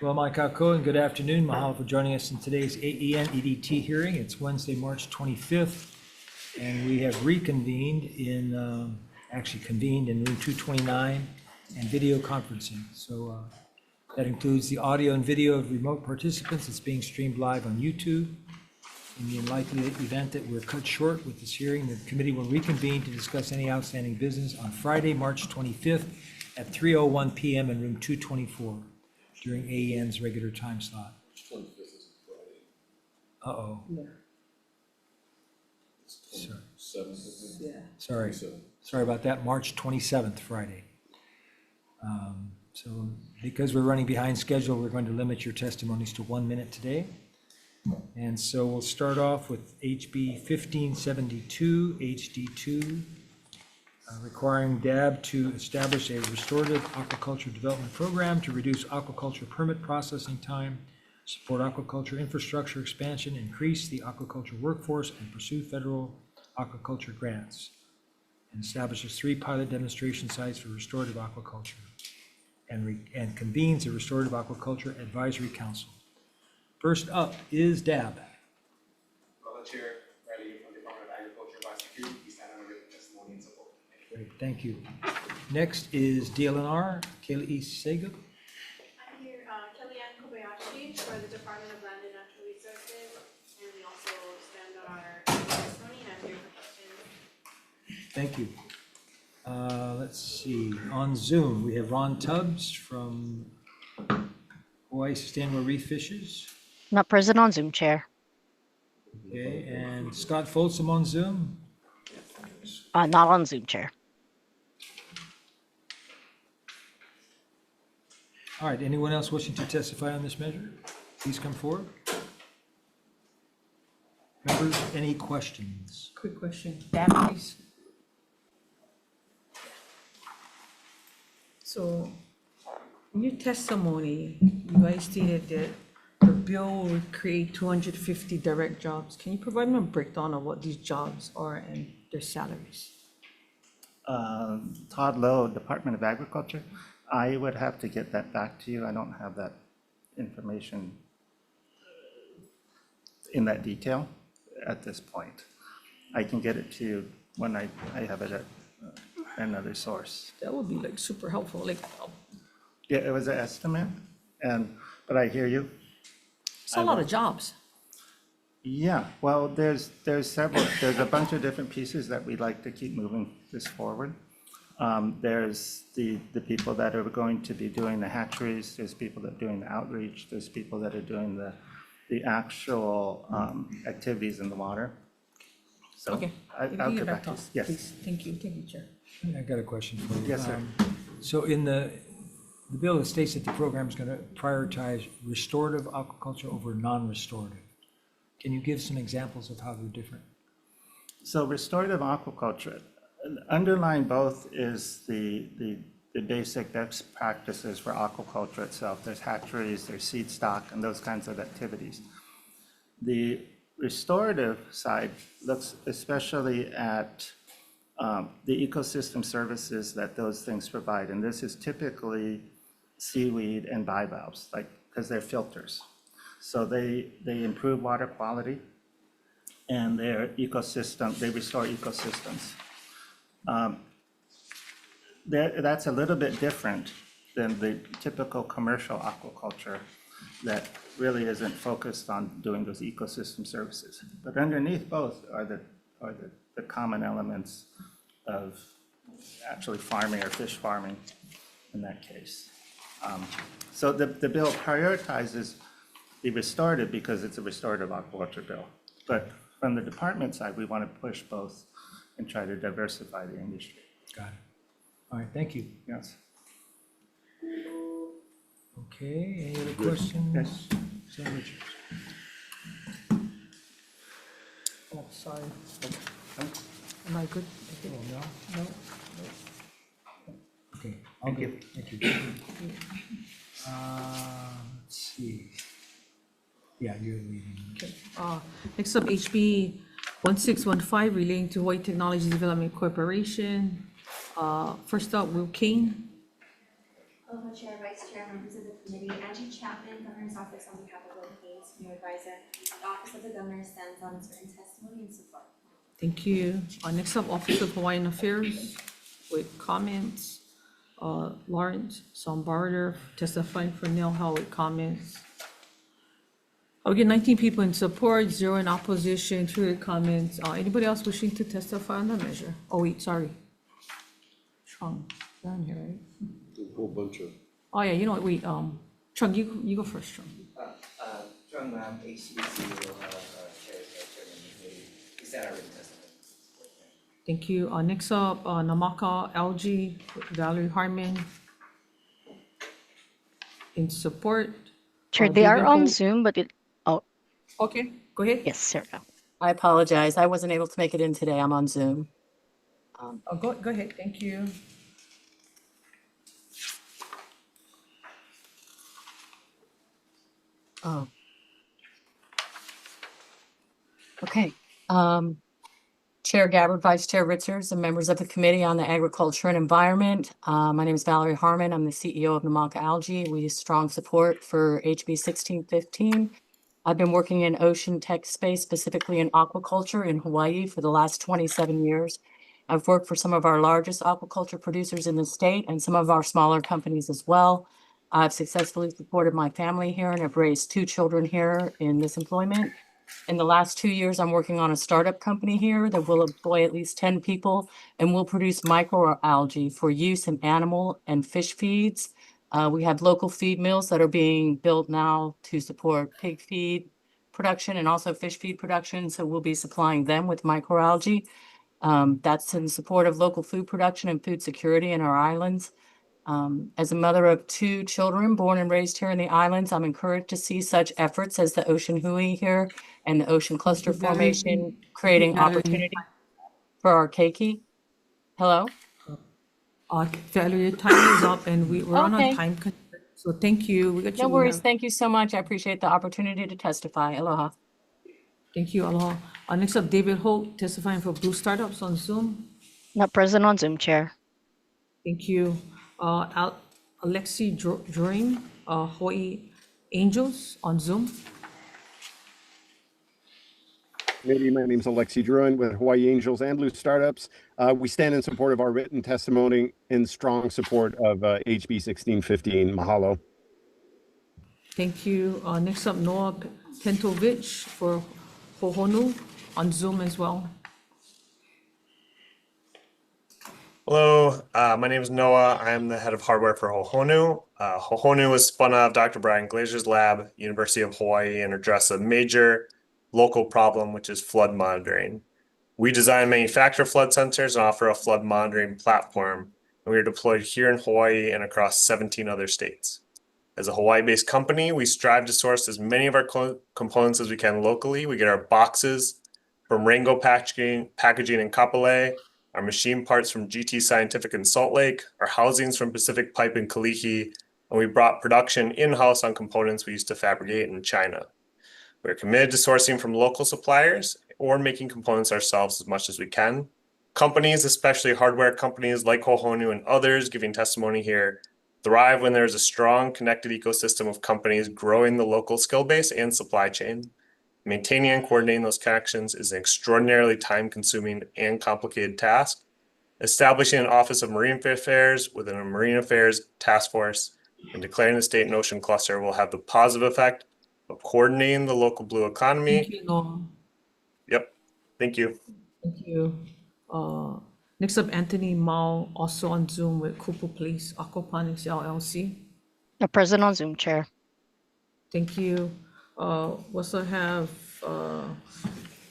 Well, Mike Kako, and good afternoon. Mahalo for joining us in today's AEN-EDT hearing. It's Wednesday, March 25th, and we have reconvened in, convened in room 229 and video conferencing. So that includes the audio and video of remote participants. It's being streamed live on YouTube. In the unlikely event that we're cut short with this hearing, the committee will reconvene to discuss any outstanding business on Friday, March 25th at 3:01 p.m. in room 224 during AEN's regular time slot. Uh-oh. Yeah. Sorry. Sorry about that. March 27th, Friday. So because we're running behind schedule, we're going to limit your testimonies to 1 minute today. And so we'll start off with HB 1572, HD2, requiring DAB to establish a restorative aquaculture development program to reduce aquaculture permit processing time, support aquaculture infrastructure expansion, increase the aquaculture workforce, and pursue federal aquaculture grants, and establishes 3 pilot demonstration sites for restorative aquaculture, and convenes a restorative aquaculture advisory council. First up is DAB. Hello, Chair. Riley from the Department of Agriculture, Biosecurity. We stand on written testimony and support. Great, thank you. Next is DLNR, Kaylee Sega. I'm here, Kellyanne Kobayashi for the Department of Land and Natural Resources, and we also stand on our testimony and I'm here for questions. Thank you. Let's see, on Zoom, we have Ron Tubbs from Hawai'i Sustainable Reef Fishes. Not present on Zoom, Chair. Okay, and Scott Folsom on Zoom. Not on Zoom, Chair. All right, anyone else wishing to testify on this measure? Please come forward. Members, any questions? Quick question. DAB, please. So, in your testimony, you guys stated that the bill would create 250 direct jobs. Can you provide me a breakdown of what these jobs are and their salaries? Todd Lowe, Department of Agriculture. I would have to get that back to you. I don't have that information in that detail at this point. I can get it to you when I have it at another source. That would be like super helpful, like, Yeah, it was an estimate, but I hear you. it's a lot of jobs. Yeah, well, there's a bunch of different pieces that we'd like to keep moving this forward. There's the people that are going to be doing the hatcheries, there's people that are doing the outreach, there's people that are doing the actual activities in the water. So Okay. If you I'll get get back back to to us, you. Yes, please. Thank you, Chair. I got a question for you. Yes, sir. So in the bill, it states that the program is going to prioritize restorative aquaculture over non-restorative. Can you give some examples of how they're different? So restorative aquaculture, underlying both is the basic best practices for aquaculture itself. There's hatcheries, there's seed stock, and those kinds of activities. The restorative side looks especially at the ecosystem services that those things provide. And this is typically seaweed and bivalves, because they're filters. So they improve water quality and their ecosystem, they restore ecosystems. That's a little bit different than the typical commercial aquaculture that really isn't focused on doing those ecosystem services. But underneath both are the common elements of actually farming or fish farming in that case. So the bill prioritizes the restorative because it's a restorative aquaculture bill. But from the department side, we want to push both and try to diversify the industry. Got it. All right, thank you. Yes. Okay, any other questions? Yes. Senator Richards. Oh, sorry. Am I good? Oh, no? No? Okay, I'll go. Thank you. Let's see. Yeah, you're leading. Okay. Next up, HB 1615 relating to Hawaii Technology Development Corporation. First up, Will King. Aloha Chair, Vice Chair, members of the Committee, Angie Chapman, Governor's Office on behalf of Local Games, Senior Advisor. The Office of the Governor stands on its written testimony and support. Thank you. Next up, Office of Hawaiian Affairs with comments. Lawrence Sombarder testifying for Neil Howell with comments. We get 19 people in support, 0 in opposition, 2 with comments. Anybody else wishing to testify on the measure? Oh, wait, sorry. Chung, down here, right? A whole bunch of. Oh, yeah, you know what, wait, Chung, you go first, Chung. John Lam, HCBC will chair committee. Is that our written testimony? Thank you. Next up, Namaka Algae, Valerie Harmon. In support. Chair, they are David on Holt. Zoom, but Okay, go ahead. yes, sir. I apologize. I wasn't able to make it in today. I'm on Zoom. Go ahead, thank you. Oh. Okay. Chair Gabbard, Vice Chair Ritzers, and members of the Committee on the Agriculture and Environment. My name is Valerie Harmon. I'm the CEO of Namaka Algae. We have strong support for HB 1615. I've been working in ocean tech space, specifically in aquaculture in Hawaii for the last 27 years. I've worked for some of our largest aquaculture producers in the state and some of our smaller companies as well. I've successfully supported my family here and have raised 2 children here in this employment. In the last 2 years, I'm working on a startup company here that will employ at least 10 people and will produce microalgae for use in animal and fish feeds. We have local feed mills that are being built now to support pig feed production and also fish feed production. So we'll be supplying them with microalgae. That's in support of local food production and food security in our islands. As a mother of 2 children born and raised here in the islands, I'm encouraged to see such efforts as the Ocean Hui here and the Ocean Cluster Valerie, Formation, creating Valerie. opportunity for our keiki. Hello? Valerie, your time is up and we're on a Okay. time constraint. So thank you. We got you. No We worries. have- Thank you so much. I appreciate the opportunity to testify. Aloha. Thank you, aloha. Next up, David Holt testifying for Blue Startups on Zoom. Not present on Zoom, Chair. Thank you. Alexi Drawing, Hawaii Angels on Zoom. Committee, my name is Alexi Druin with Hawaii Angels and Blue Startups. We stand in support of our written testimony in strong support of HB 1615. Mahalo. Thank you. Next up, Noah Pentovich for Hohonu on Zoom as well. Hello, my name is Noah. I am the head of hardware for Hohonu. Hohonu was spun out of Dr. Brian Glazer's lab, University of Hawaii, and address a major local problem, which is flood monitoring. We design and manufacture flood sensors and offer a flood monitoring platform, and we are deployed here in Hawaii and across 17 other states. As a Hawaii-based company, we strive to source as many of our components as we can locally. We get our boxes from Rango Packaging in Kapolei, our machine parts from GT Scientific in Salt Lake, our housings from Pacific Pipe in Kalihi, and we brought production in-house on components we used to fabricate in China. We're committed to sourcing from local suppliers or making components ourselves as much as we can. Companies, especially hardware companies like Hohonu and others giving testimony here, thrive when there is a strong connected ecosystem of companies growing the local skill base and supply chain. Maintaining and coordinating those connections is an extraordinarily time-consuming and complicated task. Establishing an Office of Marine Affairs within a Marine Affairs task force and declaring the state and ocean cluster will have the positive effect of coordinating the local blue economy. Thank you, Noah. Yep. Thank you. Thank you. Next up, Anthony Mao, also on Zoom with Kupu Place Aquaponics LLC. Not present on Zoom, Chair. Thank you. We also have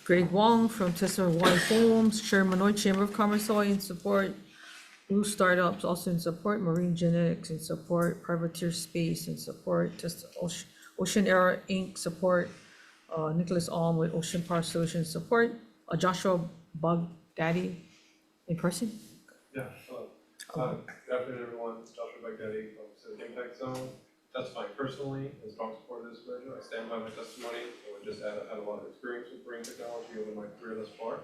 Greg Wong from Tesla One Homes, Chairman Manoy Chamber of Commerce, Hawaii in support. Blue Startups also in support. Marine Genetics in support. Privateer Space in support. Ocean Era Inc. support. Nicholas Alm with Ocean Power Solutions support. Joshua Baghdadi in person. Yeah, hello. Good afternoon, everyone. Joshua Baghdadi from Pacific Impact Zone. Testifying personally in strong support of this measure. I stand by my testimony. I would just add a lot of experience with marine technology over my career thus far,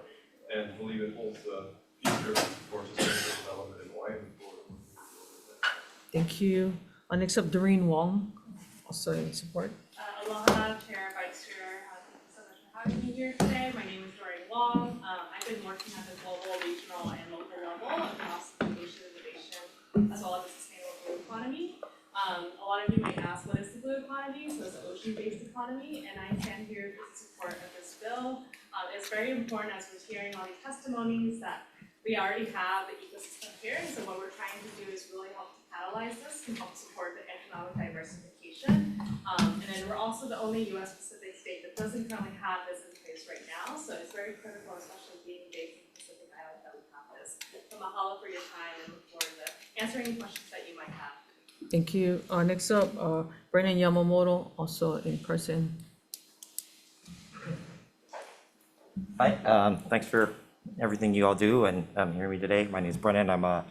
and believe it holds the future for sustainable development in Hawaii and Florida. Thank you. Next up, Doreen Wong also in support. Aloha, Chair, Vice Chair, thank you so much for having me here today. My name is Dory Wong. I've been working at the global, regional, and local level across innovation, as well as the sustainable blue economy. A lot of you might ask, what is the blue economy? So it's an ocean-based economy, and I stand here in support of this bill. It's very important, as we're hearing all these testimonies, that we already have the ecosystem here, and so what we're trying to do is really help to catalyze this and help support the economic diversification. And then we're also the only US Pacific state that doesn't currently have this in place right now, so it's very critical, especially being based in the Pacific Island, that we have this. So mahalo for your time and look forward to answering any questions that you might have. Thank you. Next up, Brennan Yamamoto, also in person. Hi, thanks for everything you all do and hearing me today. My name is Brennan. I'm a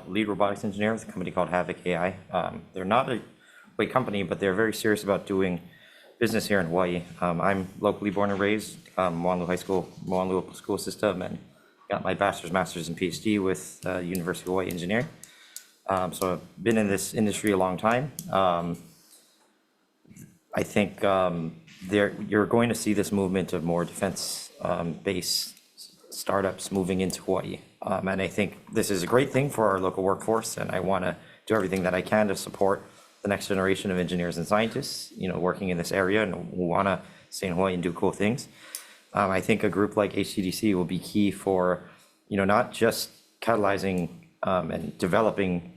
lead robotics engineer with a company called Havoc AI. They're not a big company, but they're very serious about doing business here in Hawaii. I'm locally born and raised, Moanlu High School, Moanlu school system, and got my bachelor's, master's, and PhD with University of Hawaii Engineering. So I've been in this industry a long time. I think you're going to see this movement of more defense-based startups moving into Hawaii. And I think this is a great thing for our local workforce, and I want to do everything that I can to support the next generation of engineers and scientists, working in this area and who want to stay in Hawaii and do cool things. I think a group like HCDC will be key for, not just catalyzing and developing,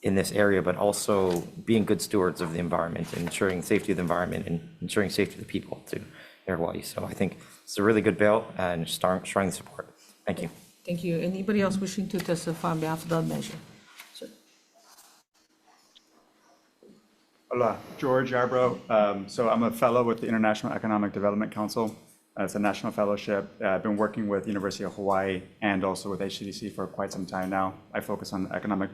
in this area, but also being good stewards of the environment and ensuring safety of the environment and ensuring safety of the people to Hawaii. So I think it's a really good bill and strong support. Thank you. Thank you. Anybody else wishing to testify on behalf of the measure? Sir. Hola, George Yarbrough. So I'm a fellow with the International Economic Development Council. It's a national fellowship. I've been working with University of Hawaii and also with HCDC for quite some time now. I focus on economic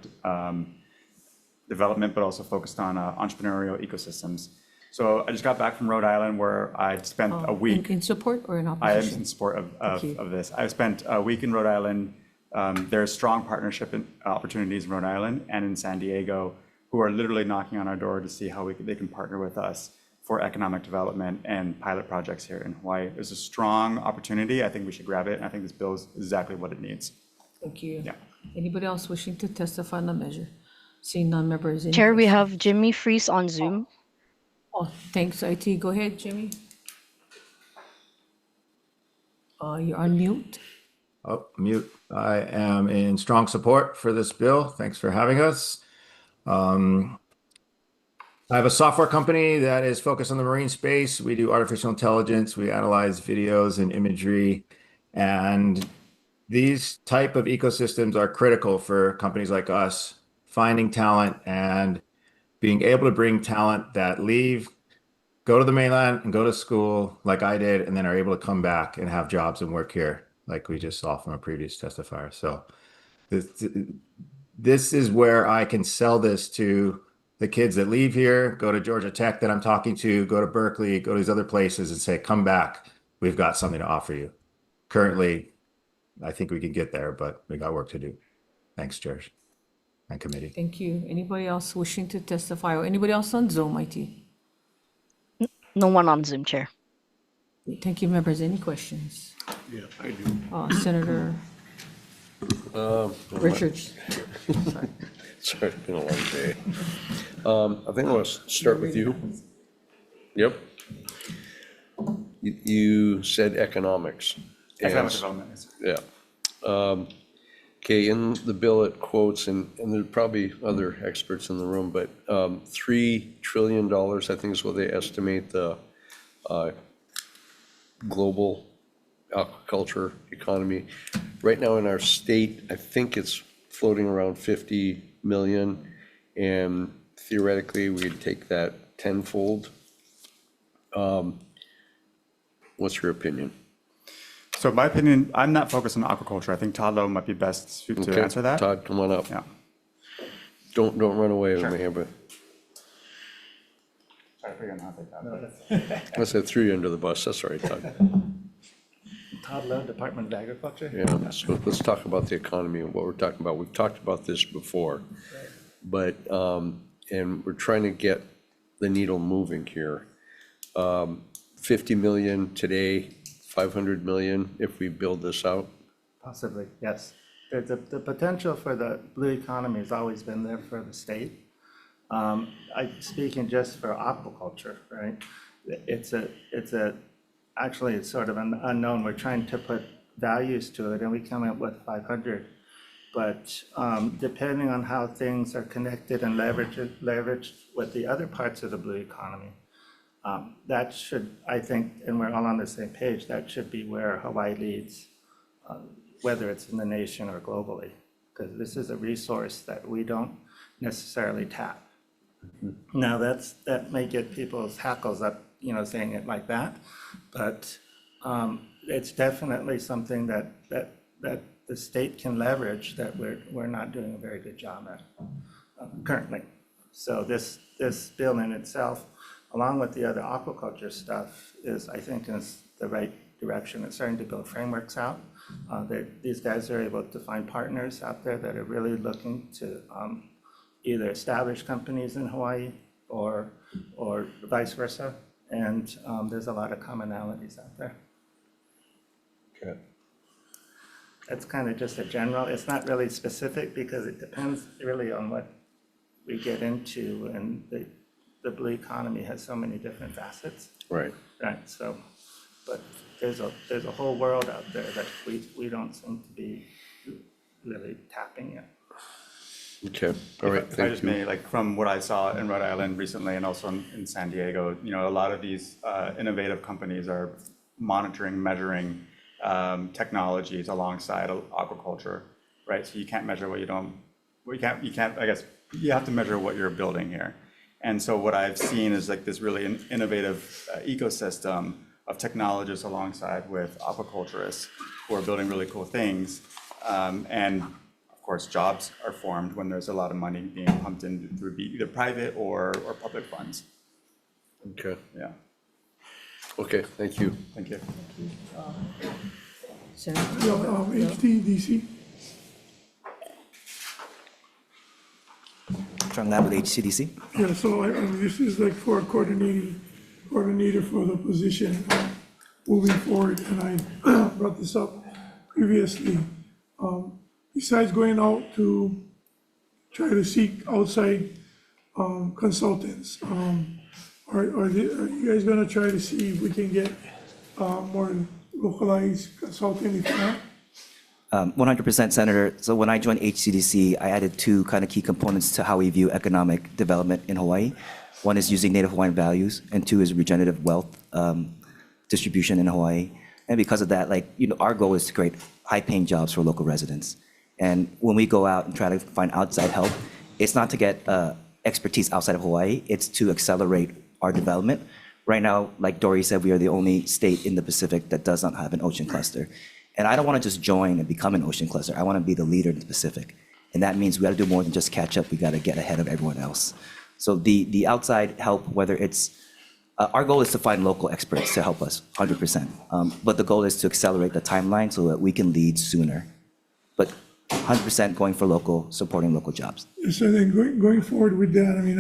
development, but also focused on entrepreneurial ecosystems. So I just got back from Rhode Island where I spent a week. In support or in I opposition? am in support of this. I spent a week in Rhode Island. There's strong partnership opportunities in Rhode Island and in San Diego who are literally knocking on our door to see how they can partner with us for economic development and pilot projects here in Hawaii. There's a strong opportunity. I think we should grab it. And I think this bill is exactly what it needs. Thank you. Yeah. Anybody else wishing to testify on the measure? Seeing none, members. any Chair, we questions? have Jimmy Freeze on Zoom. Oh, thanks, IT. Go ahead, Jimmy. You're on mute. Oh, mute. I am in strong support for this bill. Thanks for having us. I have a software company that is focused on the marine space. We do artificial intelligence. We analyze videos and imagery. And these type of ecosystems are critical for companies like us, finding talent and being able to bring talent that leave, go to the mainland and go to school like I did, and then are able to come back and have jobs and work here, like we just saw from a previous testifier. So this is where I can sell this to the kids that leave here, go to Georgia Tech that I'm talking to, go to Berkeley, go to these other places and say, come back. We've got something to offer you. Currently, I think we can get there, but we got work to do. Thanks, Chair and committee. Thank you. Anybody else wishing to testify or anybody else on Zoom, IT? No one on Zoom, Chair. Thank you, members. Any questions? Yeah, I do. Senator Richards. Sorry. Sorry, it's been a long day. I think I want to start with you. Yep. You said economics. Economic development. Yeah. Okay, in the bill it quotes, and there's probably other experts in the room, but $3 trillion, I think is what they estimate the global aquaculture economy. Right now in our state, I think it's floating around 50 million, and theoretically we could take that tenfold. What's your opinion? So my opinion, I'm not focused on aquaculture. I think Todd Lowe might be best to answer that. Todd, come on up. Yeah. Don't run away with me here, but Sorry for you, Todd. I said threw you under the bus. That's all right, Todd. Todd Lowe, Department of Agriculture. Yeah, so let's talk about the economy and what we're talking about. We've talked about this before, but and we're trying to get the needle moving here. 50 million today, 500 million if we build this out. Possibly, yes. The potential for the blue economy has always been there for the state. Speaking just for aquaculture, right? Actually, it's sort of an unknown. We're trying to put values to it, and we come up with 500. But depending on how things are connected and leveraged with the other parts of the blue economy, that should, I think, and we're all on the same page, that should be where Hawaii leads, whether it's in the nation or globally, because this is a resource that we don't necessarily tap. Now, that may get people's hackles up, saying it like that, but it's definitely something that the state can leverage that we're not doing a very good job at currently. So this bill in itself, along with the other aquaculture stuff, is, I think, in the right direction. It's starting to build frameworks out. These guys are able to find partners out there that are really looking to either establish companies in Hawaii or vice versa. And there's a lot of commonalities out there. Okay. That's kind of just a general. It's not really specific because it depends really on what we get into, and the blue economy has so many different facets. Right. Right. So, but there's a whole world out there that we don't seem to be really tapping yet. Okay. All right. If I just may, like from what I saw in Rhode Island recently and also in San Diego, a lot of these innovative companies are monitoring, measuring technologies alongside aquaculture, right? So you can't measure what you don't, you can't, I guess, you have to measure what you're building here. And so what I've seen is like this really innovative ecosystem of technologists alongside with aquaculturists who are building really cool things. And of course, jobs are formed when there's a lot of money being pumped in through either private or public funds. Okay. Yeah. Okay, thank you. Thank you. HTDC. From that with HCDC. Yeah, so this is like for a coordinator for the position moving forward, and I brought this up previously. Besides going out to try to seek outside consultants, are you guys gonna try to see if we can get more localized consulting if not? 100% Senator. So when I joined HCDC, I added two kind of key components to how we view economic development in Hawaii. One is using Native Hawaiian values, and two is regenerative wealth distribution in Hawaii. And because of that, our goal is to create high-paying jobs for local residents. And when we go out and try to find outside help, it's not to get expertise outside of Hawaii, it's to accelerate our development. Right now, like Dory said, we are the only state in the Pacific that does not have an ocean cluster. And I don't want to just join and become an ocean cluster. I want to be the leader in the Pacific. And that means we got to do more than just catch up. We got to get ahead of everyone else. So the outside help, whether it's, our goal is to find local experts to help us, 100%. But the goal is to accelerate the timeline so that we can lead sooner. But 100% going for local, supporting local jobs. So then going forward with that, I mean,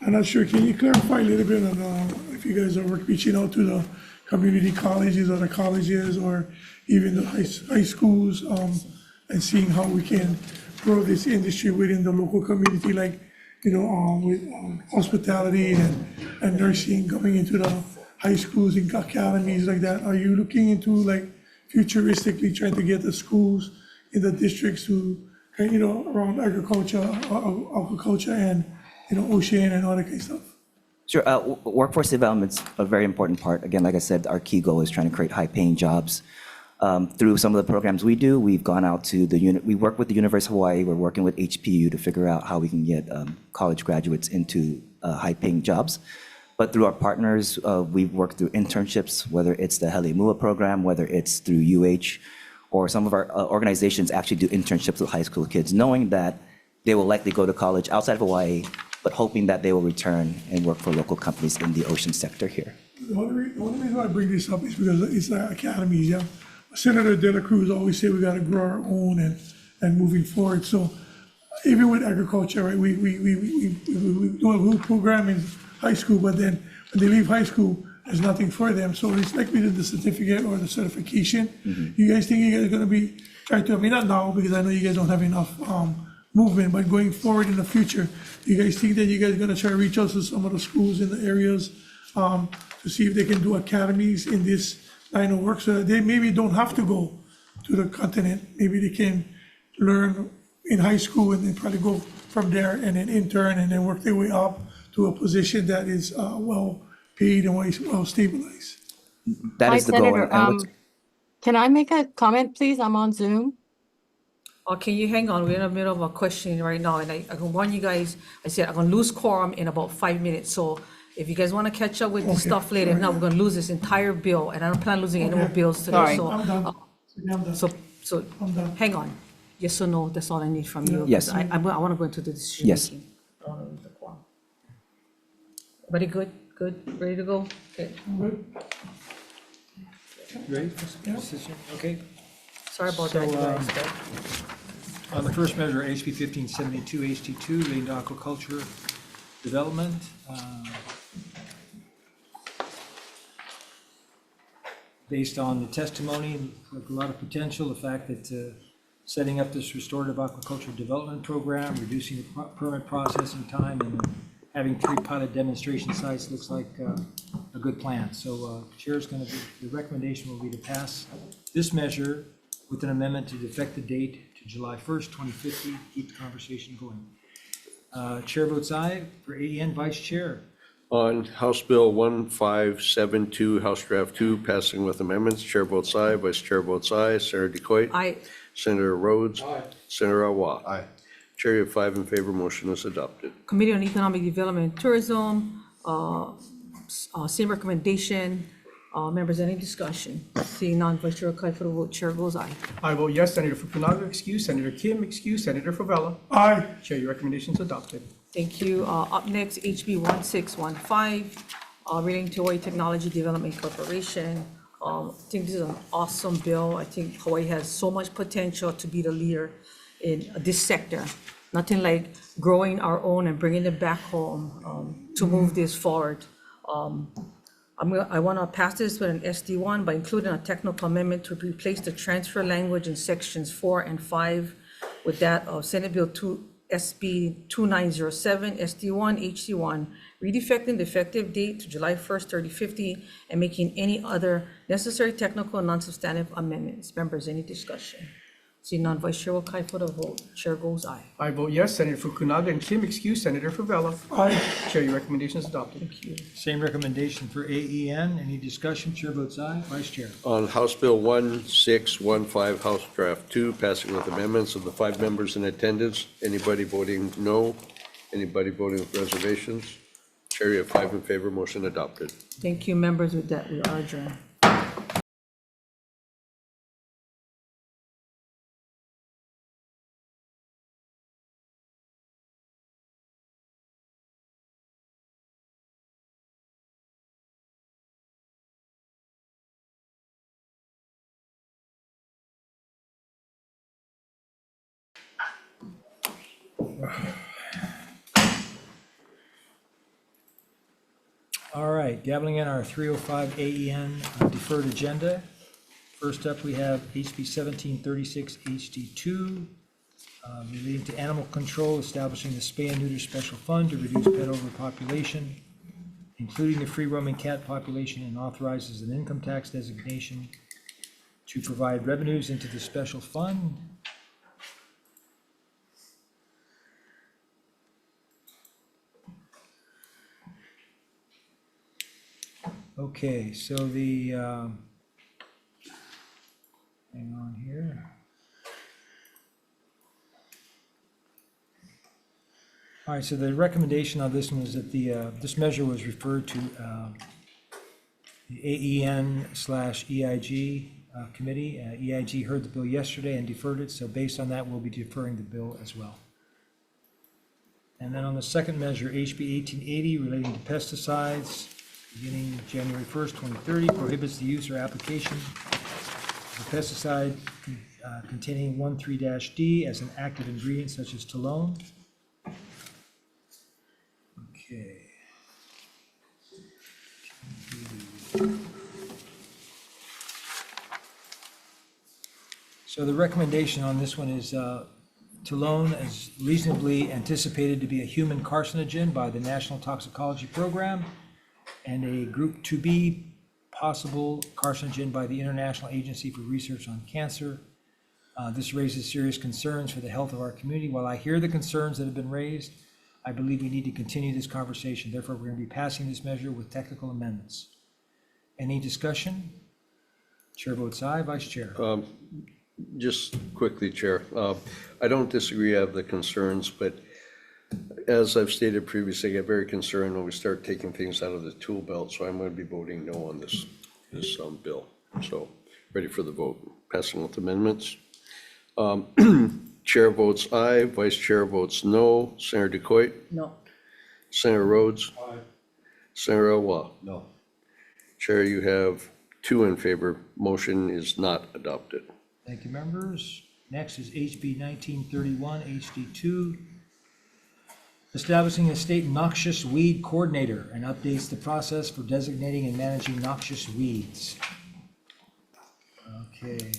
I'm not sure, can you clarify a little bit on if you guys are reaching out to the community colleges or the colleges or even the high schools and seeing how we can grow this industry within the local community, like, with hospitality and nursing going into the high schools and academies like that? Are you looking into like futuristically trying to get the schools in the districts to, around agriculture, aquaculture and, ocean and all that kind of stuff? Sure. Workforce development's a very important part. Again, like I said, our key goal is trying to create high-paying jobs. Through some of the programs we do, we've gone out to we work with the University of Hawaii. We're working with HPU to figure out how we can get college graduates into high-paying jobs. But through our partners, we've worked through internships, whether it's the Hele Mua program, whether it's through UH, or some of our organizations actually do internships with high school kids, knowing that they will likely go to college outside of Hawaii, but hoping that they will return and work for local companies in the ocean sector here. The only reason why I bring this up is because it's like academies, yeah. Senator De La Cruz always say we got to grow our own and moving forward. So even with agriculture, right, we do a whole program in high school, but then when they leave high school, there's nothing for them. So it's like we did the certificate or the certification. You guys think you guys are gonna be trying to, I mean, not now, because I know you guys don't have enough movement, but going forward in the future, you guys think that you guys are gonna try to reach out to some of the schools in the areas to see if they can do academies in this line of work, so that they maybe don't have to go to the continent. Maybe they can learn in high school and then probably go from there and then intern and then work their way up to a position that is well paid and well stabilized. That Hi, is the goal. Senator. And what's- Can I make a comment, please? I'm on Zoom. Or can you hang on? We're in the middle of a question right now, and I can warn you guys, I said I'm gonna lose quorum in about 5 minutes, so if you guys wanna catch up with this Okay, stuff later, if not, we're gonna lose this entire bill, and I don't plan on losing any more Okay. bills today, Sorry. so. I'm done. I'm done. So, I'm done. hang on. Yes or no, that's all I need from you. Yes. because I wanna go into the decision Yes. making. I wanna lose the quorum. Everybody good? Good? Ready to go? Okay. Ready for decision? Okay. Sorry about So, that, guys. On the first measure, HB 1572, HD2, relating to aquaculture development. Based on the testimony, with a lot of potential, the fact that setting up this restorative aquaculture development program, reducing the permit processing time, and having 3 pilot demonstration sites looks like a good plan. So Chair's going to be, the recommendation will be to pass this measure with an amendment to the effective date to July 1st, 2050, keep the conversation going. Chair votes aye. For AEN, Vice Chair. On House Bill 1572, House Draft 2, passing with amendments, Chair votes aye, Vice Chair votes aye, Senator DeQuate. Aye. Senator Rhodes. Aye. Senator Awa. Aye. Chair, you have 5 in favor, motion is adopted. Committee on Economic Development and Tourism, same recommendation. Members, any discussion? Seeing none, Vice Chair Kai for the vote, Chair goes aye. I vote yes. Senator Fukunaga excused, Senator Kim excused, Senator Favela. Aye. Chair, your recommendation is adopted. Thank you. Up next, HB 1615, relating to Hawaii Technology Development Corporation. I think this is an awesome bill. I think Hawaii has so much potential to be the leader in this sector. Nothing like growing our own and bringing it back home to move this forward. I want to pass this with an SD1 by including a technical amendment to replace the transfer language in sections 4 and 5 with that of Senate Bill SB 2907, SD1, HC1, redefecting the effective date to July 1st, 2050, and making any other necessary technical and non-substantive amendments. Members, any discussion? Seeing none, Vice Chair will call for the vote. Chair goes aye. I vote yes. Senator Fukunaga and Kim excused, Senator Favela. Aye. Chair, your recommendation is adopted. Thank you. Same recommendation for AEN. Any discussion? Chair votes aye. Vice Chair. On House Bill 1615, House Draft 2, passing with amendments of the 5 members in attendance. Anybody voting no? Anybody voting with reservations? Chair, you have 5 in favor, motion adopted. Thank you, members. With that, we are adjourned. All right, dabbling in our 305 AEN deferred agenda. First up, we have HB 1736 HD2, relating to animal control, establishing the spay and neuter special fund to reduce pet overpopulation, including the free roaming cat population, and authorizes an income tax designation to provide revenues into the special fund. Okay, so the, hang on here. All right, so the recommendation on this one was that this measure was referred to the AEN/EIG committee. EIG heard the bill yesterday and deferred it, so based on that, we'll be deferring the bill as well. And then on the second measure, HB 1880, relating to pesticides, beginning January 1st, 2030, prohibits the use or application of pesticide containing 13-D as an active ingredient such as tolone. Okay. So the recommendation on this one is tolone is reasonably anticipated to be a human carcinogen by the National Toxicology Program and a Group 2B possible carcinogen by the International Agency for Research on Cancer. This raises serious concerns for the health of our community. While I hear the concerns that have been raised, I believe we need to continue this conversation. Therefore, we're going to be passing this measure with technical amendments. Any discussion? Chair votes aye. Vice Chair. Just quickly, Chair, I don't disagree, I have the concerns, but as I've stated previously, I get very concerned when we start taking things out of the tool belt, so I'm going to be voting no on this bill. So, ready for the vote. Passing with amendments. Chair votes aye, Vice Chair votes no. Senator DeCoit? No. Senator Rhodes? Aye. Senator Elwha? No. Chair, you have 2 in favor. Motion is not adopted. Thank you, members. Next is HB 1931, HD2, establishing a state noxious weed coordinator and updates the process for designating and managing noxious weeds. Okay.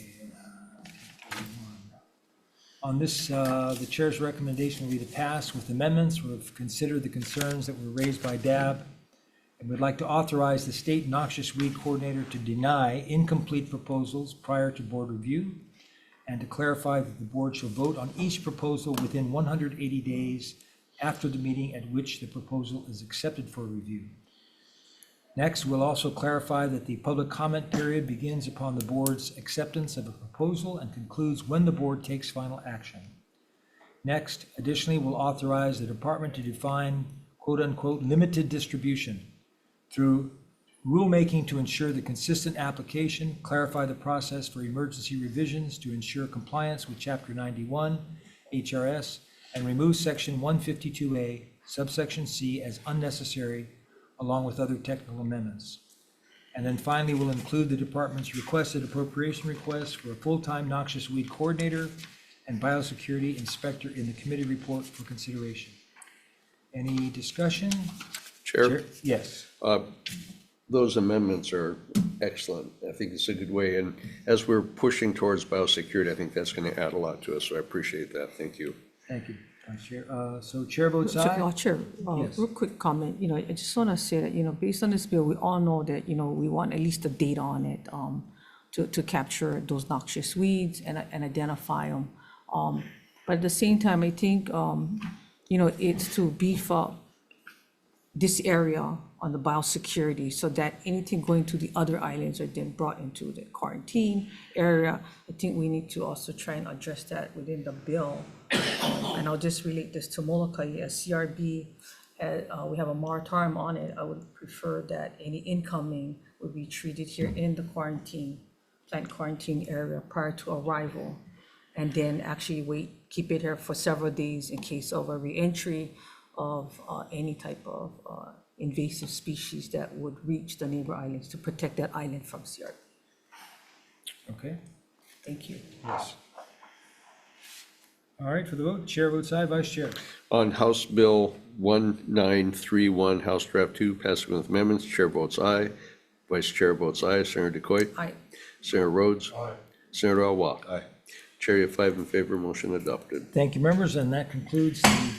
On this, the chair's recommendation will be to pass with amendments. We've considered the concerns that were raised by DAB and would like to authorize the state noxious weed coordinator to deny incomplete proposals prior to board review and to clarify that the board shall vote on each proposal within 180 days after the meeting at which the proposal is accepted for review. Next, we'll also clarify that the public comment period begins upon the board's acceptance of a proposal and concludes when the board takes final action. Next, additionally, we'll authorize the department to define quote-unquote limited distribution through rulemaking to ensure the consistent application, clarify the process for emergency revisions to ensure compliance with Chapter 91 HRS, and remove Section 152A, subsection C as unnecessary, along with other technical amendments. And then finally, we'll include the department's requested appropriation request for a full-time noxious weed coordinator and biosecurity inspector in the committee report for consideration. Any discussion? Chair? Yes. Those amendments are excellent. I think it's a good way. And as we're pushing towards biosecurity, I think that's going to add a lot to us. So I appreciate that. Thank you. Thank you, Vice Chair. So Chair votes So, aye. Chair, Yes. real quick comment, I just want to say that, based on this bill, we all know that, we want at least the data on it to capture those noxious weeds and identify them. But at the same time, I think, it's to beef up this area on the biosecurity so that anything going to the other islands are then brought into the quarantine area. I think we need to also try and address that within the bill. And I'll just relate this to Molokai as CRB. We have a moratorium on it. I would prefer that any incoming would be treated here in the plant quarantine area prior to arrival. And then actually keep it here for several days in case of a reentry of any type of invasive species that would reach the neighbor islands to protect that island from CRB. Okay. Thank you. Yes. All right, for the vote, Chair votes aye. Vice Chair. On House Bill 1931, House Draft 2, passing with amendments, Chair votes aye. Vice Chair votes aye. Senator DeCoit? Aye. Senator Rhodes? Aye. Senator Elwha? Aye. Chair, you have 5 in favor. Motion adopted. Thank you, members, and that concludes the